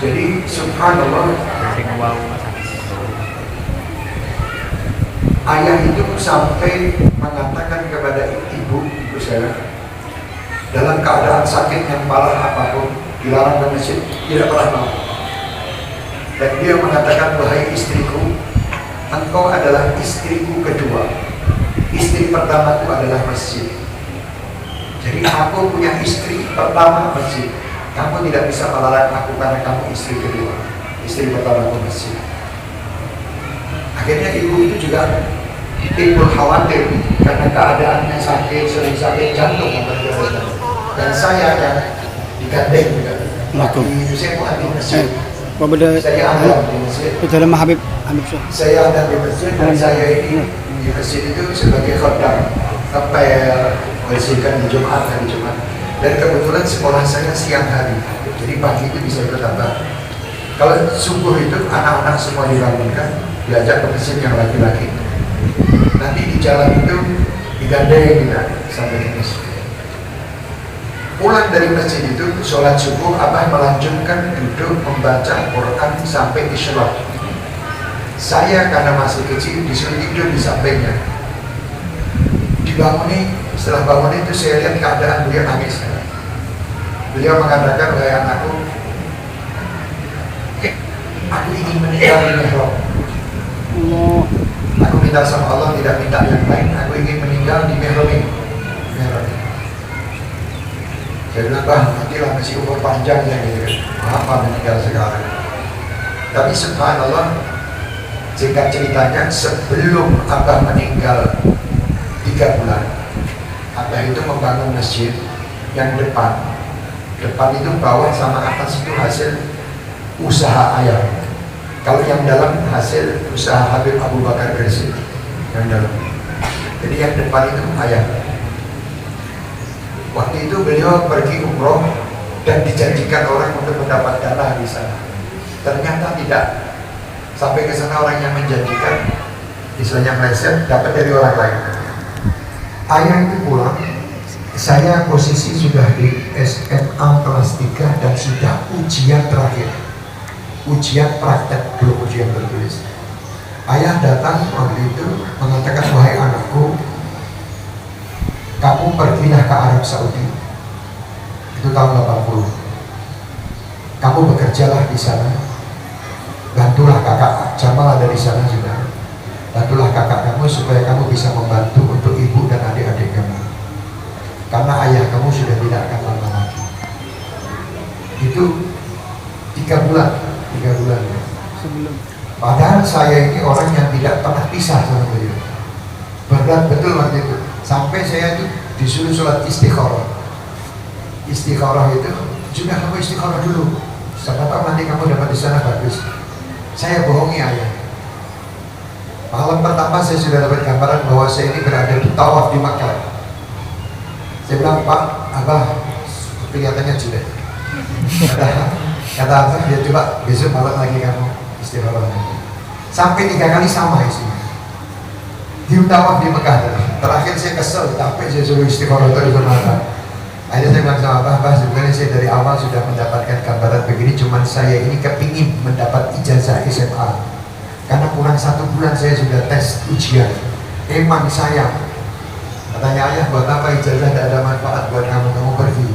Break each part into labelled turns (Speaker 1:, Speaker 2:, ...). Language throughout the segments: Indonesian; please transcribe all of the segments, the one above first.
Speaker 1: Jadi subhanallah, ayah itu sampai mengatakan kepada ibu saya dalam keadaan sakit yang parah apapun, dilarang ke masjid, tidak pernah mau. Dan dia mengatakan, wahai istriku, engkau adalah istriku kedua, istri pertamaku adalah masjid. Jadi aku punya istri pertama masjid. Kamu tidak bisa melarang aku karena kamu istri kedua, istri pertamaku masjid. Akhirnya ibu itu juga timbul khawatir karena keadaannya sakit, sering sakit jantung. Dan saya yang digandeng juga. Lagi saya mau di masjid. Saya ada di masjid.
Speaker 2: Dalam Habib
Speaker 1: Saya ada di masjid dan saya ini di masjid itu sebagai khotbah, ngepel, bersihkan di Jumat, hari Jumat. Dan kebetulan sekolah saya siang hari, jadi pagi itu bisa bertambah. Kalau subuh itu anak-anak semua dibangunkan, diajak ke masjid yang laki-laki. Nanti di jalan itu digandeng kita sampai di masjid. Pulang dari masjid itu, sholat subuh, abah melanjutkan duduk membaca Quran sampai isyraq. Saya karena masih kecil disuruh tidur di sampingnya. Dibangunin, setelah bangun itu saya lihat keadaan beliau nangis. Beliau mengatakan, wahai anakku, aku ingin meninggal di mihrab. Aku minta sama Allah, tidak minta yang lain. Aku ingin meninggal di mihrab ini. Saya bilang, bah, nantilah masih umur panjang ya gitu. Apa meninggal sekarang? Tapi subhanallah, singkat ceritanya, sebelum abah meninggal 3 bulan, abah itu membangun masjid yang depan itu bawah sama atas itu hasil usaha ayah. Kalau yang dalam hasil usaha Habib Abu Bakar Gresik yang dalam. Jadi yang depan itu ayah. Waktu itu beliau pergi umroh dan dijanjikan orang untuk mendapat dana di sana. Ternyata tidak. Sampai ke sana orang yang menjanjikan, istilahnya meleset, dapat dari orang lain. Ayah itu pulang, saya posisi sudah di SMA kelas 3 dan sudah ujian terakhir, ujian praktek, belum ujian tertulis. Ayah datang waktu itu mengatakan, wahai anakku, kamu pergilah ke Arab Saudi. Itu tahun 80. Kamu bekerjalah di sana. Bantulah kakak Jamal ada di sana juga. Bantulah kakak kamu supaya kamu bisa membantu untuk ibu dan adik-adik kamu. Karena ayah kamu sudah tidak akan lama lagi. Itu 3 bulan ya. Sebelum. Padahal saya ini orang yang tidak pernah pisah sama beliau. Berat betul waktu itu. Sampai saya itu disuruh sholat istikharah. Istikharah itu, sudah kamu istikharah dulu. Siapa tahu nanti kamu dapat di sana bagus. Saya bohongi ayah. Malam pertama saya sudah dapat gambaran bahwa saya ini berada di tawaf di Makkah. Saya bilang, Pak, Abah kelihatannya jelek. Kata Abah, ya coba besok malam lagi kamu istikharah. Sampai 3 kali sama isinya. Di tawaf di Mekah. Terakhir saya kesel, capek saya suruh istikharah terus bermata. Akhirnya saya bilang sama Abah, sebenarnya saya dari awal sudah mendapatkan gambaran begini, cuman saya ini kepingin mendapat ijazah SMA. Karena kurang 1 bulan saya sudah tes ujian. Emang saya, katanya ayah, buat apa ijazah tidak ada manfaat buat kamu, kamu pergi.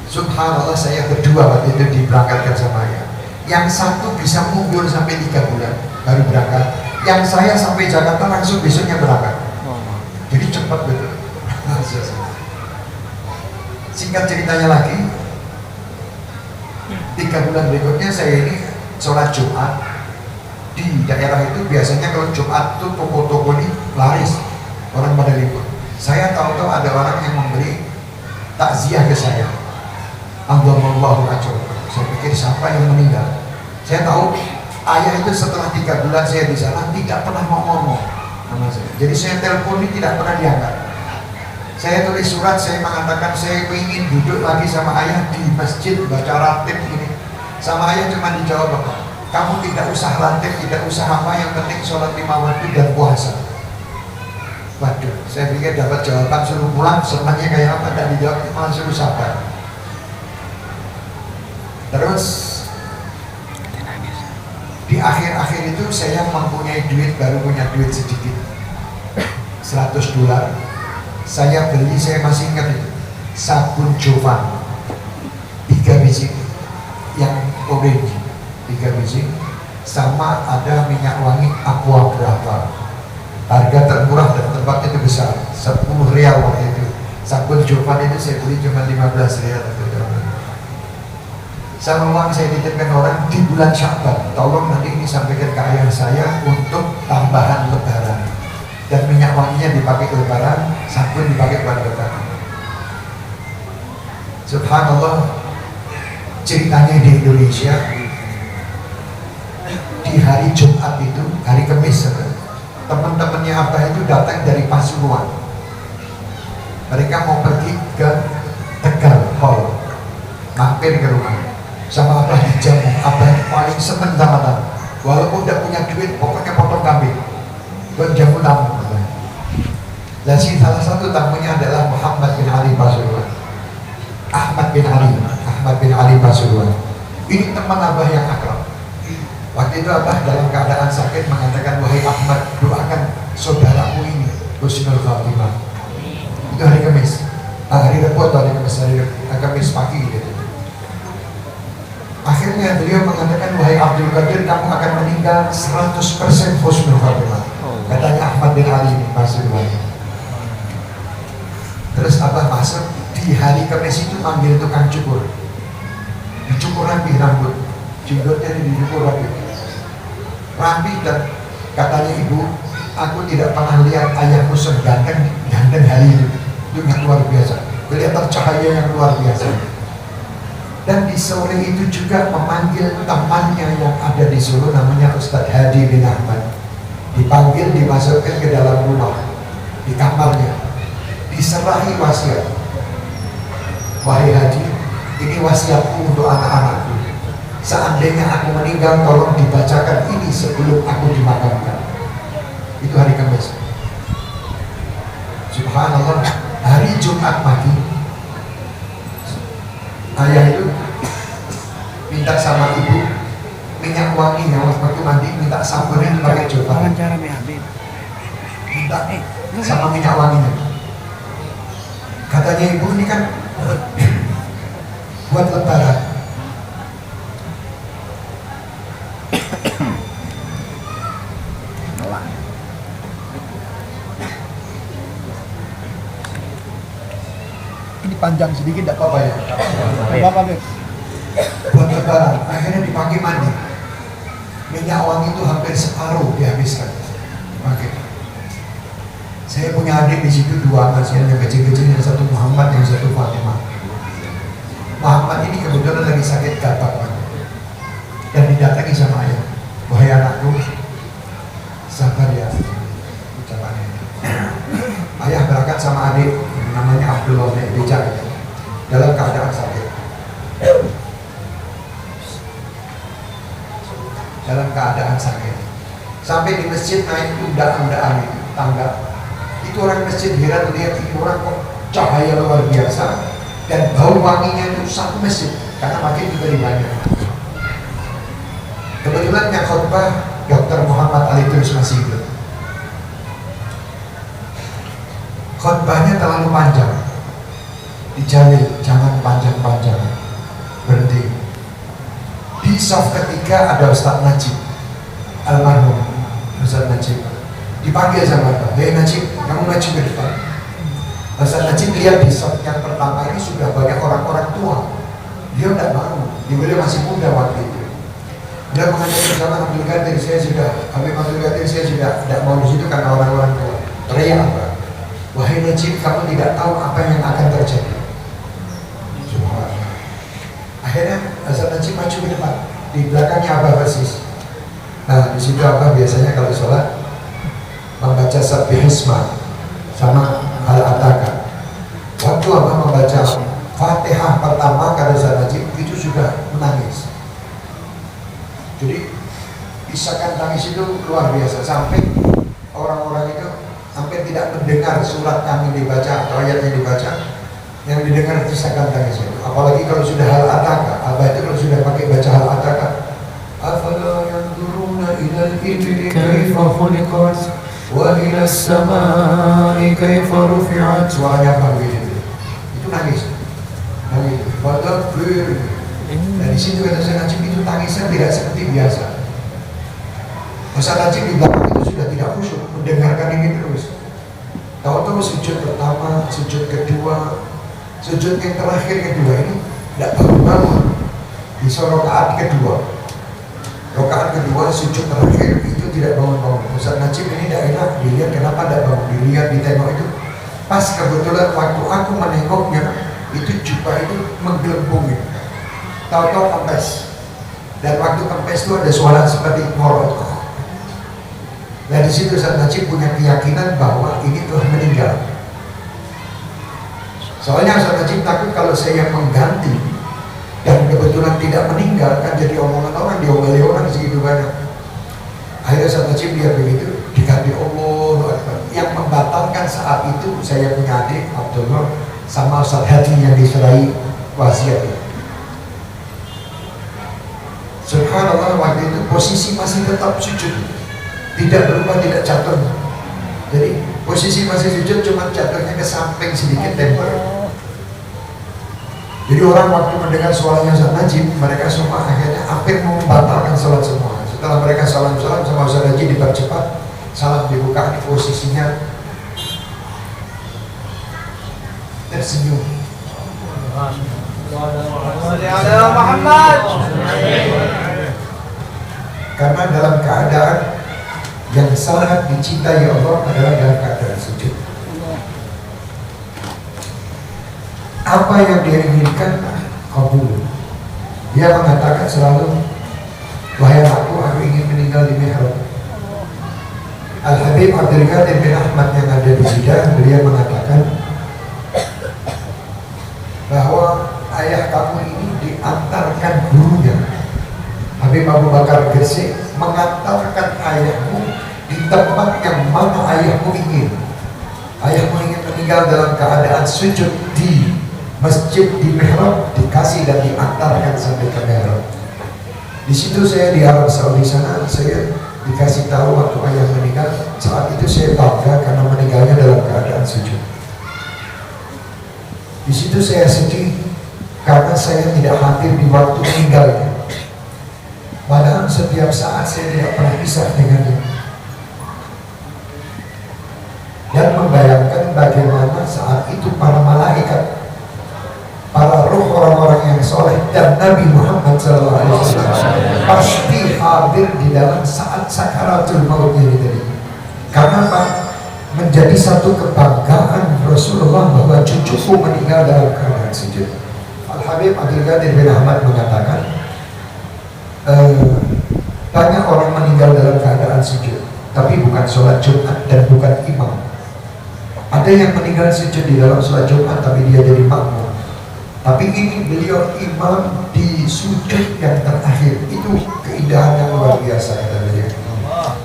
Speaker 1: Subhanallah, saya berdua waktu itu diberangkatkan sama ayah. Yang satu bisa mundur sampai 3 bulan baru berangkat. Yang saya sampai Jakarta langsung besoknya berangkat. Jadi cepat betul. Singkat ceritanya lagi, 3 bulan berikutnya saya ini sholat Jumat di daerah itu. Biasanya kalau Jumat itu toko-toko ini laris, orang pada libur. Saya tahu-tahu ada orang yang memberi takziah ke saya. Allahu akbar. Saya pikir siapa yang meninggal. Saya tahu ayah itu setelah 3 bulan saya di sana tidak pernah mau ngomong sama saya. Jadi saya telepon ini tidak pernah diangkat. Saya tulis surat, saya mengatakan saya ingin duduk lagi sama ayah di masjid baca ratib ini. Sama ayah cuma dijawab, Bapak, kamu tidak usah ratib, tidak usah apa, yang penting sholat 5 waktu dan puasa. Waduh, saya pikir dapat jawaban suruh pulang, senangnya kayak apa, dan dijawab malah suruh sabar. Terus Di akhir-akhir itu saya mempunyai duit, baru punya duit sedikit, $100. Saya beli, saya masih ingat itu, sabun Jovan 3 biji yang orange, 3 biji, sama ada minyak wangi Aqua berapa, harga termurah dan tempat itu besar, 10 rial waktu itu. Sabun Jovan itu saya beli cuma 15 rial. Sama uang saya titipkan orang di bulan Sya'ban, tolong nanti ini sampaikan ke ayah saya untuk tambahan lebaran, dan minyak wanginya dipakai lebaran, sabun dipakai buat lebaran. Subhanallah, ceritanya di Indonesia di hari Jumat itu, hari Kamis, teman-temannya Abah itu datang dari Pasuruan. Mereka mau pergi ke Tegal Hall, mampir ke rumah sama Abah di jamu. Abah paling seneng sama tamu, walaupun tidak punya duit, pokoknya potong kambing buat jamu tamu. Dan salah satu tamunya adalah Muhammad bin Ali Pasuruan, Ahmad bin Ali Pasuruan. Ini teman Abah yang akrab. Waktu itu Abah dalam keadaan sakit mengatakan, wahai Ahmad, doakan saudaramu ini husnul khatimah. Itu hari Kamis, hari Rabu atau hari Kamis, hari Kamis pagi gitu. Akhirnya beliau mengatakan, wahai Abdul Qadir, kamu akan meninggal 100% husnul khatimah. Katanya Ahmad bin Ali Pasuruan. Terus Abah masuk di hari Kamis itu, manggil tukang cukur, dicukur rapi rambut, jenggotnya dicukur rapi, dan katanya, ibu, aku tidak pernah lihat ayahmu seganteng hari itu. Itu yang luar biasa, kelihatan cahaya yang luar biasa. Dan di sore itu juga memanggil temannya yang ada di Solo, namanya Ustadz Hadi bin Ahmad. Dipanggil, dimasukkan ke dalam rumah, di kamarnya, diserahi wasiat. Wahai Hadi, ini wasiatku untuk anak-anakku. Seandainya aku meninggal, tolong dibacakan ini sebelum aku dimakamkan. Itu hari Kamis. Subhanallah, hari Jumat pagi, ayah itu minta sama ibu minyak wangi yang waktu mandi, minta sabunnya dipakai Jovan, minta sama minyak wanginya. Katanya, ibu, ini kan buat lebaran. Ini panjang sedikit, tidak apa-apa ya. Apa-apa, buat lebaran. Akhirnya dipakai mandi. Minyak wangi itu hampir separuh dihabiskan. Oke. Saya punya adik di situ, 2 anak saya yang kecil-kecil, yang satu Muhammad, yang satu Fatimah. Muhammad ini kebetulan lagi sakit gatal, dan didatangi sama ayah, wahai anakku, sabar ya, ucapannya. Ayah berangkat sama adik, namanya Abdullah naik becak, dalam keadaan sakit. Dalam keadaan sakit, sampai di masjid naik undang-undang itu, tangga. Itu orang masjid heran lihat ini orang kok cahaya luar biasa, dan bau wanginya itu satu masjid, karena makin juga di banyak. Kebetulan yang khutbah Dr. Muhammad Ali Terus masih hidup. Khutbahnya terlalu panjang, dijalin, jangan panjang-panjang, berhenti. Di saf ketiga ada Ustadz Najib, almarhum Ustadz Najib. Dipanggil sama Pak, hei Najib, kamu maju ke depan. Ustadz Najib lihat di saf yang pertama ini sudah banyak orang-orang tua. Dia tidak mau, dia masih muda waktu itu. Dia mengajak bersama Abdul Qadir, saya sudah, Habib Abdul Qadir, saya sudah tidak mau di situ karena orang-orang tua. Teriak, Pak, wahai Najib, kamu tidak tahu apa yang akan terjadi. Subhanallah. Akhirnya Ustadz Najib maju ke depan, di belakangnya Abah persis. Nah, di situ Abah biasanya kalau sholat membaca Sabbihisma sama Al-Ataka. Waktu Abah membaca Fatihah pertama kata Ustadz Najib, itu sudah menangis. Jadi isakan tangis itu luar biasa, sampai orang-orang itu hampir tidak mendengar surat kami dibaca atau ayat yang dibaca, yang didengar isakan tangis itu. Apalagi kalau sudah Al-Ataka, Abah itu kalau sudah pakai baca Al-Ataka, afala yanzuruna
Speaker 2: الإبل كيف خلقت وإلى السماء كيف رفعت.
Speaker 1: Suaranya bagus itu nangis. Padahal dari situ kata Ustaz Najib itu tangisnya tidak seperti biasa. Ustaz Najib di belakang itu sudah tidak khusyuk mendengarkan ini terus. Tahu-tahu sujud pertama, sujud kedua, sujud yang terakhir kedua ini tidak bangun-bangun. Di rakaat kedua, sujud terakhir itu tidak bangun-bangun. Ustaz Najib ini tidak enak dilihat, kenapa tidak bangun, dilihat, ditengok itu. Pas kebetulan waktu aku menengoknya, itu jubah itu menggelembung gitu. Tahu-tahu kempes. Dan waktu kempes itu ada suara seperti ngorot. Nah di situ Ustaz Najib punya keyakinan bahwa ini telah meninggal. Soalnya Ustaz Najib takut kalau saya mengganti dan kebetulan tidak meninggal, kan jadi omongan orang, diomeli orang segitu banyak. Akhirnya Ustaz Najib dia begitu, diganti Allah. Yang membatalkan saat itu saya punya adik Abdullah sama Ustaz Hadi yang diserai wasiat. Subhanallah, waktu itu posisi masih tetap sujud, tidak berubah, tidak jatuh. Jadi posisi masih sujud, cuma jatuhnya ke samping sedikit temper. Jadi orang waktu mendengar suaranya Ustaz Najib, mereka semua akhirnya hampir membatalkan salat semua. Setelah mereka salam-salam sama Ustaz Najib dipercepat, salam dibuka, di posisinya tersenyum. Karena dalam keadaan yang sangat dicintai Allah adalah dalam keadaan sujud. Apa yang dia inginkan kabul. Dia mengatakan selalu, wahai aku ingin meninggal di mihrab. Al-Habib Abdul Qadir bin Ahmad yang ada di Jeddah, beliau mengatakan bahwa ayah kamu ini diantarkan gurunya Habib Abu Bakar Gresik mengantarkan ayahmu di tempat yang mana ayahmu ingin. Ayahmu ingin meninggal dalam keadaan sujud di masjid di mihrab, dikasih dan diantarkan sampai ke mihrab. Di situ saya di Arab Saudi sana, saya dikasih tahu waktu ayah meninggal. Saat itu saya bangga karena meninggalnya dalam keadaan sujud. Di situ saya sedih karena saya tidak hadir di waktu meninggalnya. Padahal setiap saat saya tidak pernah pisah dengannya. Dan membayangkan bagaimana saat itu para malaikat, para ruh orang-orang yang soleh dan Nabi Muhammad SAW pasti hadir di dalam saat sakaratul mautnya tadi. Karena Pak, menjadi satu kebanggaan Rasulullah bahwa cucuku meninggal dalam keadaan sujud. Al-Habib Abdul Qadir bin Ahmad mengatakan banyak orang meninggal dalam keadaan sujud, tapi bukan sholat Jumat dan bukan imam. Ada yang meninggal sujud di dalam sholat Jumat tapi dia jadi makmum. Tapi ini beliau imam di sujud yang terakhir. Itu keindahan yang luar biasa kata beliau.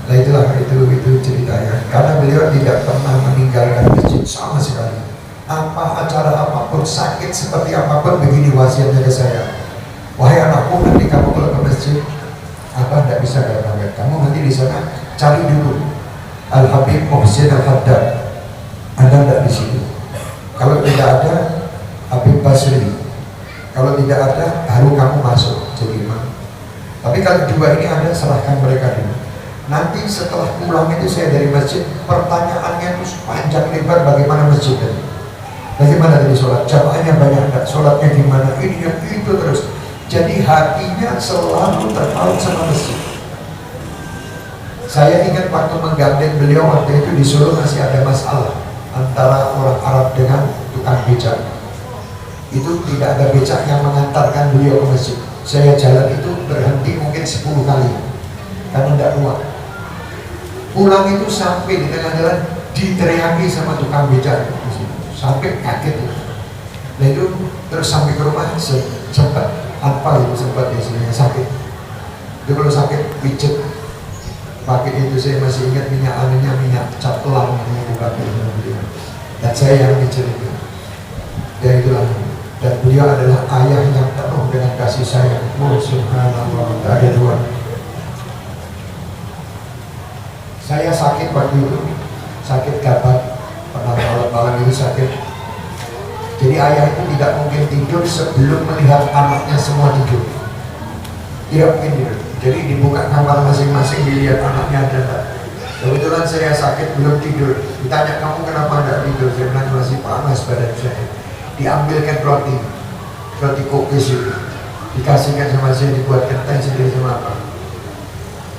Speaker 1: Nah itulah itu ceritanya. Karena beliau tidak pernah meninggalkan masjid sama sekali. Apa acara apapun, sakit seperti apapun, begini wasiatnya ke saya. Wahai anakku, nanti kamu kalau ke masjid, apa tidak bisa berangkat. Kamu nanti di sana cari dulu Al-Habib Muhsin Al-Haddad. Ada tidak di situ? Kalau tidak ada, Habib Basri. Kalau tidak ada, baru kamu masuk jadi imam. Tapi kalau dua ini ada, serahkan mereka dulu. Nanti setelah pulang itu saya dari masjid, pertanyaannya itu panjang lebar bagaimana masjid tadi. Bagaimana tadi sholat? Jamaahnya banyak enggak? Sholatnya gimana? Ini yang itu terus. Jadi hatinya selalu terpaut sama masjid. Saya ingat waktu menggandeng beliau waktu itu di Solo masih ada masalah antara orang Arab dengan tukang becak. Itu tidak ada becak yang mengantarkan beliau ke masjid. Saya jalan itu berhenti mungkin 10 kali karena tidak kuat. Pulang itu sampai di tengah jalan diteriaki sama tukang becak sampai kaget. Nah itu terus sampai ke rumah sempat apa itu sempat biasanya sakit. Itu kalau sakit pijet pakai itu, saya masih ingat minyak anunya, minyak cat telang yang dipakai beliau. Dan saya yang pijet itu. Dan itulah. Dan beliau adalah ayah yang penuh dengan kasih sayang. Oh subhanallah, tak ada dua. Saya sakit waktu itu, sakit gatal, pernah malam-malam itu sakit. Jadi ayah itu tidak mungkin tidur sebelum melihat anaknya semua tidur. Tidak mungkin tidur. Jadi dibuka kamar masing-masing, dilihat anaknya ada tak. Kebetulan saya sakit belum tidur. Ditanya, kamu kenapa tidak tidur? Saya bilang masih panas badan saya. Diambilkan roti kokis itu, dikasihkan sama saya, dibuatkan teh sendiri sama apa.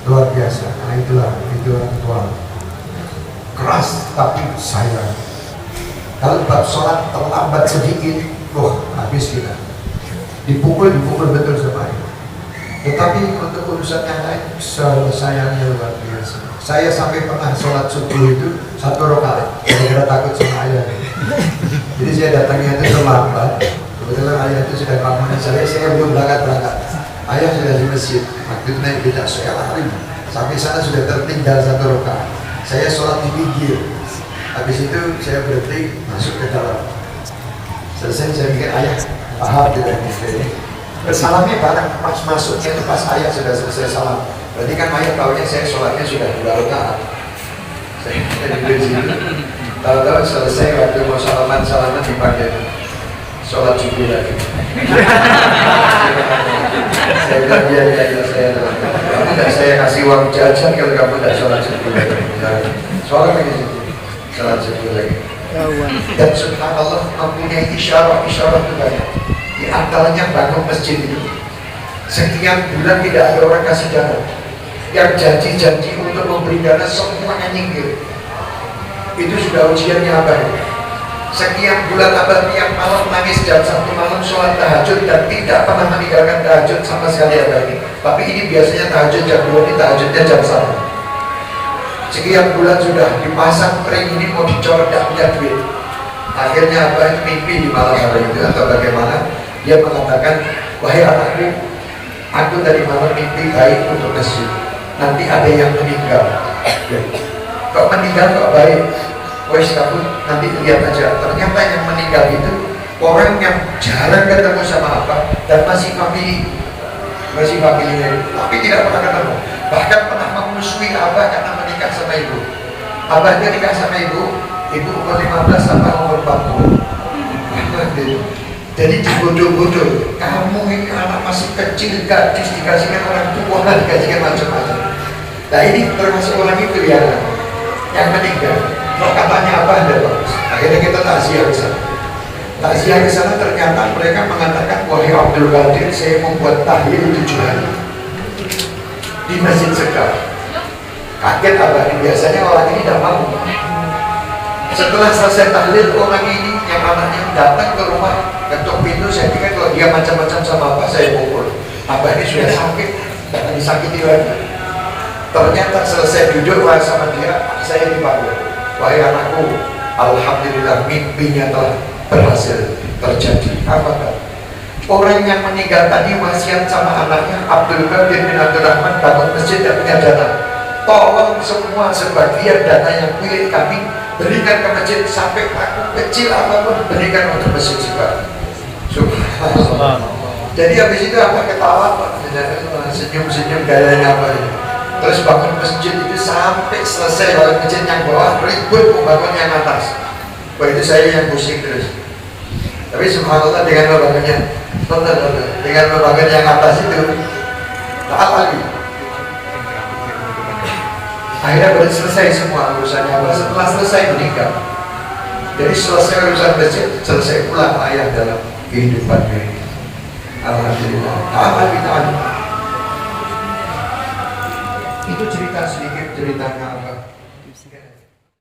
Speaker 1: Luar biasa. Nah itu orang tua. Keras tapi sayang. Kalau bab sholat terlambat sedikit, wah habis kita. Dipukul betul sama ayah. Tetapi untuk urusan yang lain, sayangnya luar biasa. Saya sampai pernah sholat subuh itu 1 rakaat, gara-gara takut sama ayah. Jadi saya datangnya itu terlambat. Kebetulan ayah itu sudah bangun saya belum berangkat. Ayah sudah di masjid, waktu itu naik beca, saya lari. Sampai sana sudah tertinggal 1 rakaat. Saya sholat di pinggir. Habis itu saya berhenti, masuk ke dalam. Selesai saya pikir ayah paham tidak ini. Salamnya bareng, pas masuknya itu pas ayah sudah selesai salam. Berarti kan ayah tahunya saya sholatnya sudah 2 rakaat. Saya di sini. Tahu-tahu selesai waktu mau salaman dipakai sholat subuh lagi. Saya bilang dia saya kamu tidak saya kasih uang jajan kalau kamu tidak sholat subuh lagi. Sholat lagi sholat subuh lagi. Dan subhanallah mempunyai isyarat itu banyak. Di antaranya bangun masjid itu. Sekian bulan tidak ada orang kasih dana. Yang janji untuk memberi dana semuanya nyinggir. Itu sudah ujiannya Abah. Sekian bulan Abah tiap malam nangis jam 1 malam sholat tahajud dan tidak pernah meninggalkan tahajud sama sekali Abah ini. Tapi ini biasanya tahajud jam 2, ini tahajudnya jam 1. Sekian bulan sudah dipasang ring ini mau dicoret, tidak punya duit. Akhirnya Abah mimpi di malam hari itu atau bagaimana? Dia mengatakan, wahai anakku, aku tadi malam mimpi baik untuk masjid. Nanti ada yang meninggal. Kok meninggal kok baik? Wes kamu nanti lihat aja. Ternyata yang meninggal itu orang yang jarang ketemu sama Abah dan masih familinya, tapi tidak pernah ketemu. Bahkan pernah memusuhi Abah karena menikah sama ibu. Abahnya nikah sama ibu umur 15 sampai umur 40. Jadi dibodoh-bodoh, kamu ini anak masih kecil, gadis, dikasihkan orang tua, dikasihkan macam-macam. Nah ini termasuk orang itu yang meninggal. Kalau katanya apa ada bagus. Akhirnya kita takziah ke sana. Takziah ke sana ternyata mereka mengatakan, wahai Abdul Qadir, saya membuat tahlil 7 hari di Masjid Sekar. Kaget Abah, biasanya orang ini tidak mau. Setelah selesai tahlil, orang ini yang anaknya datang ke rumah, ketuk pintu. Saya pikir kalau dia macam-macam sama Abah, saya pukul. Abah ini sudah sakit, jangan disakiti lagi. Ternyata selesai duduk sama dia, saya dipanggil. Wahai anakku, alhamdulillah mimpinya telah berhasil terjadi. Apakah orang yang meninggal tadi wasiat sama anaknya, Abdul Qadir bin Abdul Rahman, bangun masjid dan punya dana. Tolong semua sebagian dana yang milik kami berikan ke masjid, sampai aku kecil apapun berikan untuk masjid juga. Subhanallah. Jadi habis itu apa ketawa Pak, senyum-senyum gayanya apa ini. Terus bangun masjid itu sampai selesai bangun masjid yang bawah, ribut membangun yang atas. Wah itu saya yang pusing terus. Tapi subhanallah dengan membangunnya, dengan membangun yang atas itu, taat lagi. Akhirnya baru selesai semua urusannya Abah. Setelah selesai meninggal. Jadi selesai urusan masjid, selesai pula ayah dalam kehidupannya ini. Alhamdulillah. Alhamdulillah. Itu cerita sedikit ceritanya Abah.